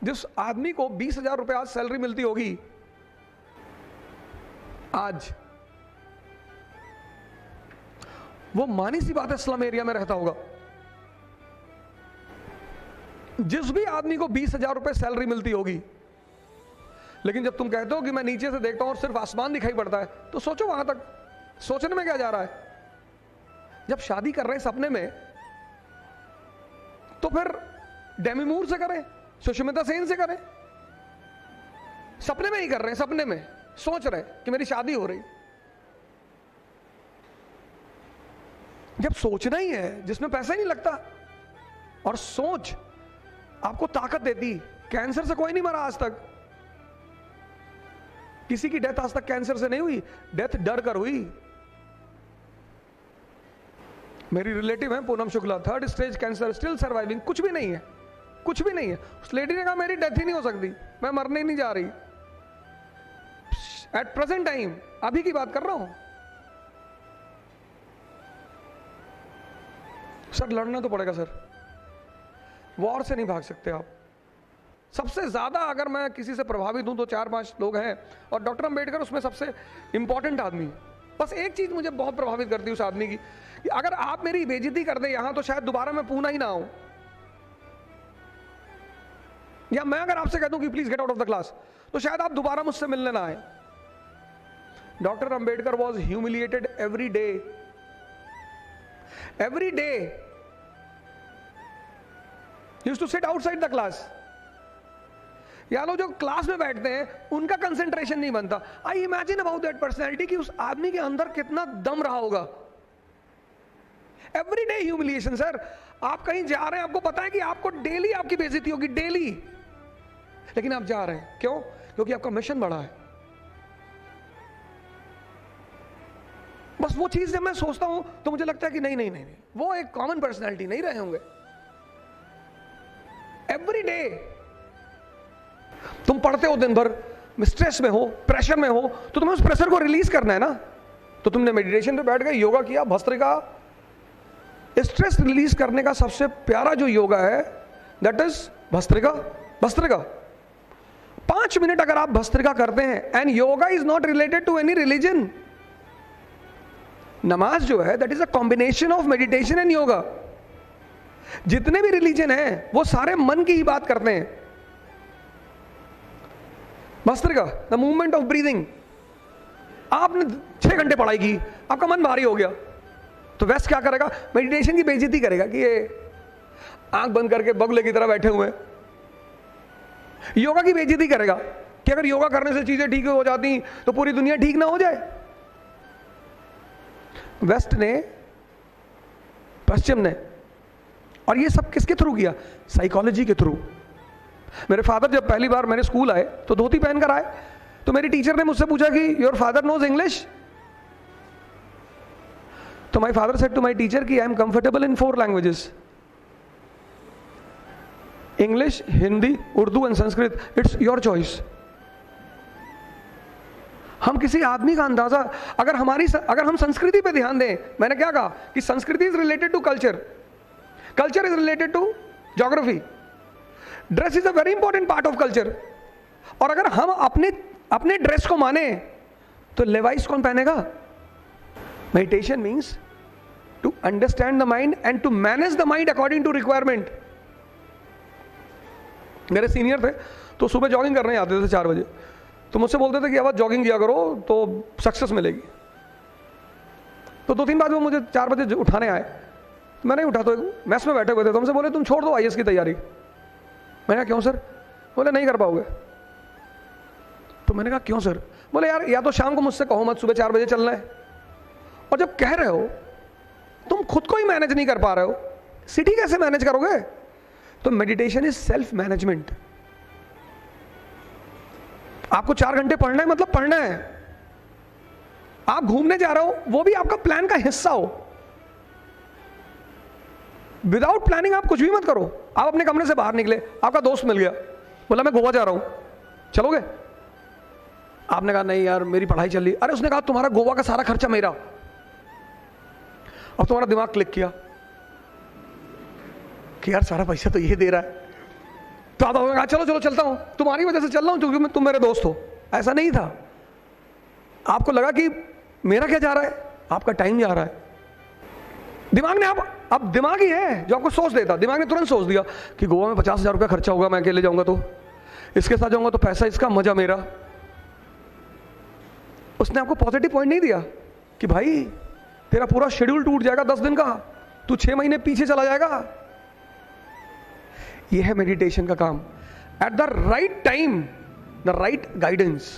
जिस आदमी को 20,000 रुपए आज सैलरी मिलती होगी, आज वो मानी सी बात है स्लम एरिया में रहता होगा। जिस भी आदमी को 20,000 रुपए सैलरी मिलती होगी, लेकिन जब तुम कहते हो कि मैं नीचे से देखता हूं और सिर्फ आसमान दिखाई पड़ता है, तो सोचो वहां तक सोचने में क्या जा रहा है। जब शादी कर रहे हैं सपने में, तो फिर डेमी मूर से करें, सुष्मिता सेन से करें। सपने में ही कर रहे हैं, सपने में सोच रहे कि मेरी शादी हो रही। जब सोचना ही है जिसमें पैसा ही नहीं लगता, और सोच आपको ताकत देती। कैंसर से कोई नहीं मरा आज तक, किसी की डेथ आज तक कैंसर से नहीं हुई, डेथ डर कर हुई। मेरी रिलेटिव है Poonam Shukla, 3rd stage cancer, still surviving, कुछ भी नहीं है, कुछ भी नहीं है। उस लेडी ने कहा मेरी डेथ ही नहीं हो सकती, मैं मरने ही नहीं जा रही। एट प्रेजेंट टाइम, अभी की बात कर रहा हूं। सर लड़ना तो पड़ेगा सर, वॉर से नहीं भाग सकते आप। सबसे ज्यादा अगर मैं किसी से प्रभावित हूं तो 4-5 लोग हैं, और डॉक्टर अंबेडकर उसमें सबसे इंपॉर्टेंट आदमी है। बस एक चीज मुझे बहुत प्रभावित करती है उस आदमी की, कि अगर आप मेरी बेइज्जती कर दें यहां, तो शायद दोबारा मैं पूना ही ना आऊं। या मैं अगर आपसे कह दूं कि please get out of the class, तो शायद आप दोबारा मुझसे मिलने ना आए। Doctor Ambedkar was humiliated every day, every day. Used to sit outside the class. या लोग जो क्लास में बैठते हैं उनका कंसेंट्रेशन नहीं बनता। I imagine about that personality, कि उस आदमी के अंदर कितना दम रहा होगा। Every day humiliation sir. आप कहीं जा रहे हैं, आपको पता है कि आपको डेली आपकी बेइज्जती होगी, डेली, लेकिन आप जा रहे हैं। क्यों? क्योंकि आपका मिशन बड़ा है। बस वो चीज जब मैं सोचता हूं तो मुझे लगता है कि नहीं नहीं नहीं, वो एक कॉमन पर्सनैलिटी नहीं रहे होंगे। एवरी डे तुम पढ़ते हो, दिन भर स्ट्रेस में हो, प्रेशर में हो, तो तुम्हें उस प्रेशर को रिलीज करना है ना। तो तुमने मेडिटेशन पे बैठ गए, योगा किया, भस्त्रिका। स्ट्रेस रिलीज करने का सबसे प्यारा जो योगा है, दैट इज भस्त्रिका। भस्त्रिका 5 मिनट अगर आप भस्त्रिका करते हैं, and yoga is not related to any religion. नमाज जो है that is a combination of meditation and yoga. जितने भी रिलीजन हैं वो सारे मन की ही बात करते हैं। Bhastrika, the movement of breathing. आपने 6 घंटे पढ़ाई की, आपका मन भारी हो गया, तो वेस्ट क्या करेगा? मेडिटेशन की बेइज्जती करेगा कि ये आंख बंद करके बगुले की तरह बैठे हुए हैं। योगा की बेइज्जती करेगा कि अगर योगा करने से चीजें ठीक हो जाती तो पूरी दुनिया ठीक ना हो जाए। वेस्ट ने, पश्चिम ने, और ये सब किसके थ्रू किया? साइकोलॉजी के थ्रू। मेरे फादर जब पहली बार मेरे स्कूल आए तो धोती पहनकर आए, तो मेरी टीचर ने मुझसे पूछा कि योर फादर नोज इंग्लिश? तो my father said to my teacher कि I am comfortable in 4 languages, English, Hindi, Urdu and Sanskrit. It's your choice. हम किसी आदमी का अंदाजा, अगर हम संस्कृति पे ध्यान दें, मैंने क्या कहा कि संस्कृति is related to culture, culture is related to geography, dress is a very important part of culture. और अगर हम अपने ड्रेस को माने तो लेवाइस कौन पहनेगा? Meditation means to understand the mind and to manage the mind according to requirement. मेरे सीनियर थे तो सुबह जॉगिंग करने आते थे 4 बजे, तो मुझसे बोलते थे कि अब जॉगिंग किया करो तो सक्सेस मिलेगी। तो 2-3 बार वो मुझे 4 बजे उठाने आए, मैं नहीं उठा, तो मैस में बैठे हुए थे, तो हमसे बोले तुम छोड़ दो आईएएस की तैयारी। मैंने कहा क्यों सर? बोले नहीं कर पाओगे। तो मैंने कहा क्यों सर? बोले यार या तो शाम को मुझसे कहो मत, सुबह 4 बजे चलना है, और जब कह रहे हो तुम खुद को ही मैनेज नहीं कर पा रहे हो, सिटी कैसे मैनेज करोगे? तो मेडिटेशन इज सेल्फ मैनेजमेंट। आपको 4 घंटे पढ़ना है, मतलब पढ़ना है। आप घूमने जा रहे हो, वो भी आपका प्लान का हिस्सा हो। विदाउट प्लानिंग आप कुछ भी मत करो। आप अपने कमरे से बाहर निकले, आपका दोस्त मिल गया, बोला मैं गोवा जा रहा हूं, चलोगे? आपने कहा नहीं यार मेरी पढ़ाई चल रही। अरे उसने कहा तुम्हारा गोवा का सारा खर्चा मेरा। अब तुम्हारा दिमाग क्लिक किया कि यार सारा पैसा तो ये दे रहा है, तो आता होगा चलो चलो चलता हूं, तुम्हारी वजह से चल रहा हूं क्योंकि तुम मेरे दोस्त हो। ऐसा नहीं था। आपको लगा कि मेरा क्या जा रहा है, आपका टाइम जा रहा है। दिमाग ने अब दिमाग ही है जो आपको सोच देता। दिमाग ने तुरंत सोच दिया कि गोवा में 50,000 रुपया खर्चा होगा, मैं अकेले जाऊंगा तो, इसके साथ जाऊंगा तो पैसा इसका, मजा मेरा। उसने आपको पॉजिटिव पॉइंट नहीं दिया कि भाई तेरा पूरा शेड्यूल टूट जाएगा 10 दिन का, तू 6 महीने पीछे चला जाएगा। यह है मेडिटेशन का काम। At the right time the right guidance.